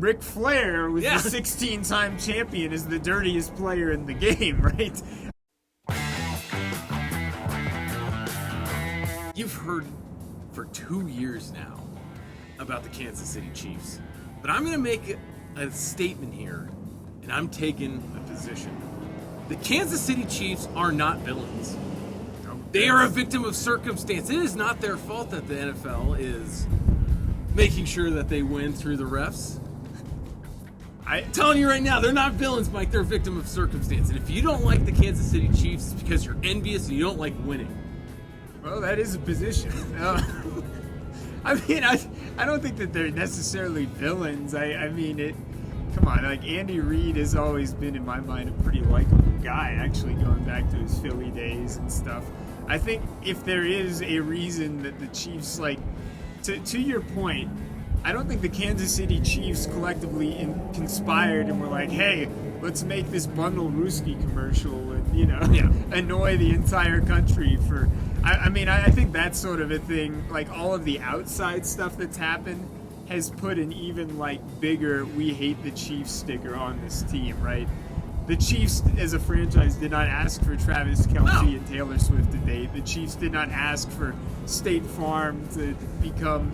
Ric Flair was the 16-time champion is the dirtiest player in the game, right? You've heard for 2 years now about the Kansas City Chiefs, but I'm going to make a statement here, and I'm taking a position. The Kansas City Chiefs are not villains. They are a victim of circumstance. It is not their fault that the NFL is making sure that they win through the refs. I'm telling you right now, they're not villains, Mike. They're a victim of circumstance. And if you don't like the Kansas City Chiefs, it's because you're envious and you don't like winning. Well, that is a position. I mean, I don't think that they're necessarily villains. I mean, come on, like Andy Reid has always been, in my mind, a pretty likable guy, actually, going back to his Philly days and stuff. I think if there is a reason that the Chiefs, like, to your point, I don't think the Kansas City Chiefs collectively conspired and were like, hey, let's make this Bundle Ruski commercial and, annoy the entire country for... I mean, I think that's sort of a thing, like all of the outside stuff that's happened has put an even, like, bigger we hate the Chiefs sticker on this team, right? The Chiefs, as a franchise, did not ask for Travis Kelce and Taylor Swift to date. The Chiefs did not ask for State Farm to become,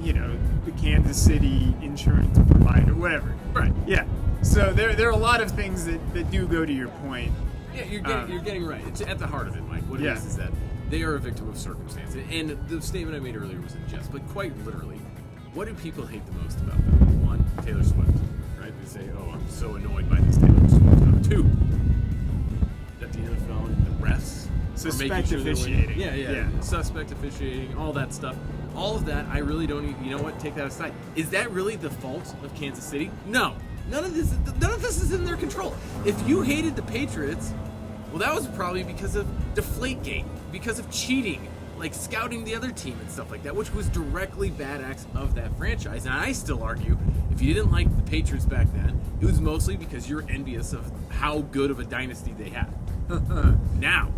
the Kansas City insurance provider, whatever. Right. Yeah. So there are a lot of things that do go to your point. Yeah, you're getting right. It's at the heart of it, Mike. What it is that they are a victim of circumstance. And the statement I made earlier was in jest, but quite literally, what do people hate the most about them? One, Taylor Swift, right? They say, oh, I'm so annoyed by this Taylor Swift. Two, that the NFL and the refs suspect officiating. Yeah. Suspect officiating, all that stuff. All of that, I really don't even, you know what, take that aside. Is that really the fault of Kansas City? No. None of this is in their control. If you hated the Patriots, well, that was probably because of Deflategate, because of cheating, like scouting the other team and stuff like that, which was directly bad acts of that franchise. And I still argue, if you didn't like the Patriots back then, it was mostly because you're envious of how good of a dynasty they had. Now,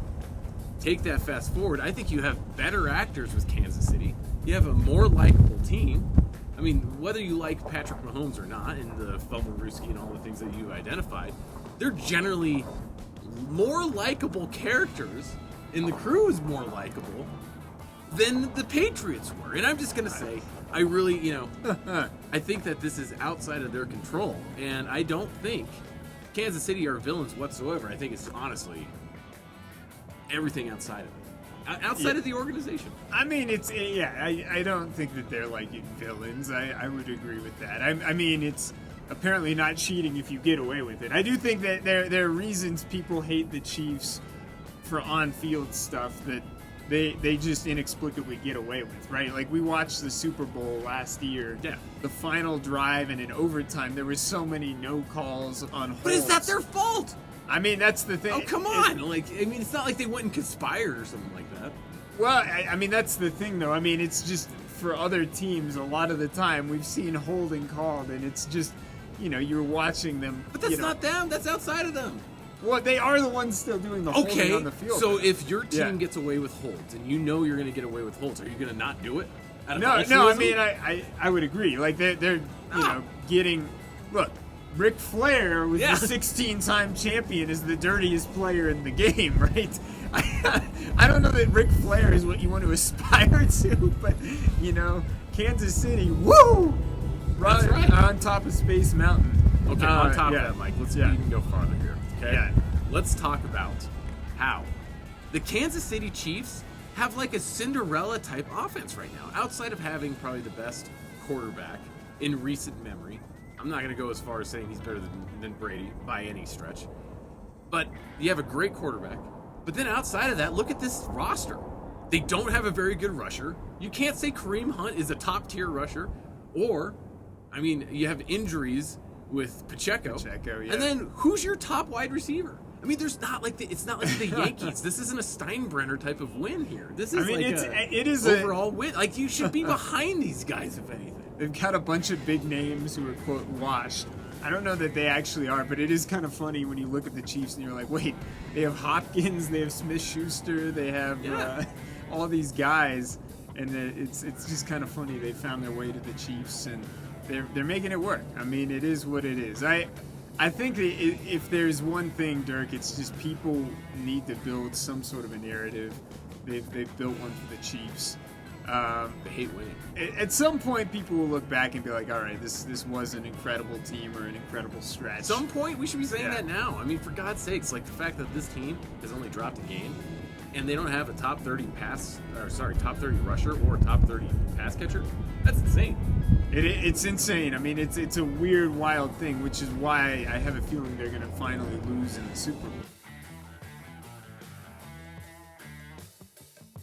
take that fast forward, I think you have better actors with Kansas City. You have a more likable team. I mean, whether you like Patrick Mahomes or not, and the fumble Ruski and all the things that you identified, they're generally more likable characters, and the crew is more likable than the Patriots were. And I'm just going to say, I really, I think that this is outside of their control, and I don't think Kansas City are villains whatsoever. I think it's honestly everything outside of it. Outside of the organization. I mean, I don't think that they're like villains. I would agree with that. I mean, it's apparently not cheating if you get away with it. I do think that there are reasons people hate the Chiefs for on-field stuff that they just inexplicably get away with, right? Like, we watched the Super Bowl last year. Yeah. The final drive, and in overtime, there were so many no calls on holds. But is that their fault? I mean, that's the thing. Oh, come on. It's not like they went and conspired or something like that. Well, I mean, that's the thing, though. I mean, it's just for other teams, a lot of the time, we've seen holding called, and it's just, you're watching them. But that's not them. That's outside of them. Well, they are the ones still doing the holding on the field. So if your team gets away with holds, and you know you're going to get away with holds, are you going to not do it? No, I mean, I would agree. Like, they're getting... Look, Ric Flair was the 16-time champion, is the dirtiest player in the game, right? I don't know that Ric Flair is what you want to aspire to, but, Kansas City, woo! Right on top of Space Mountain. Okay, on top of that, Mike, let's even go farther here, okay? Yeah. Let's talk about how the Kansas City Chiefs have like a Cinderella-type offense right now, outside of having probably the best quarterback in recent memory. I'm not going to go as far as saying he's better than Brady by any stretch. But you have a great quarterback. But then outside of that, look at this roster. They don't have a very good rusher. You can't say Kareem Hunt is a top-tier rusher. Or, I mean, you have injuries with Pacheco. Yeah. And then who's your top wide receiver? I mean, it's not like the Yankees. This isn't a Steinbrenner type of win here. This is it is overall win. Like, you should be behind these guys, if anything. They've got a bunch of big names who are, quote, washed. I don't know that they actually are, but it is kind of funny when you look at the Chiefs and you're like, wait, they have Hopkins, they have Smith-Schuster, they have all these guys, and it's just kind of funny they found their way to the Chiefs, and they're making it work. I mean, it is what it is. I think that if there's one thing, Dirk, it's just people need to build some sort of a narrative. They've built one for the Chiefs. They hate winning. At some point, people will look back and be like, all right, this was an incredible team or an incredible stretch. At some point, we should be saying that now. I mean, for God's sakes, like the fact that this team has only dropped a game and they don't have a top 30 top 30 rusher or a top 30 pass catcher, that's insane. It's insane. I mean, it's a weird, wild thing, which is why I have a feeling they're going to finally lose in the Super Bowl.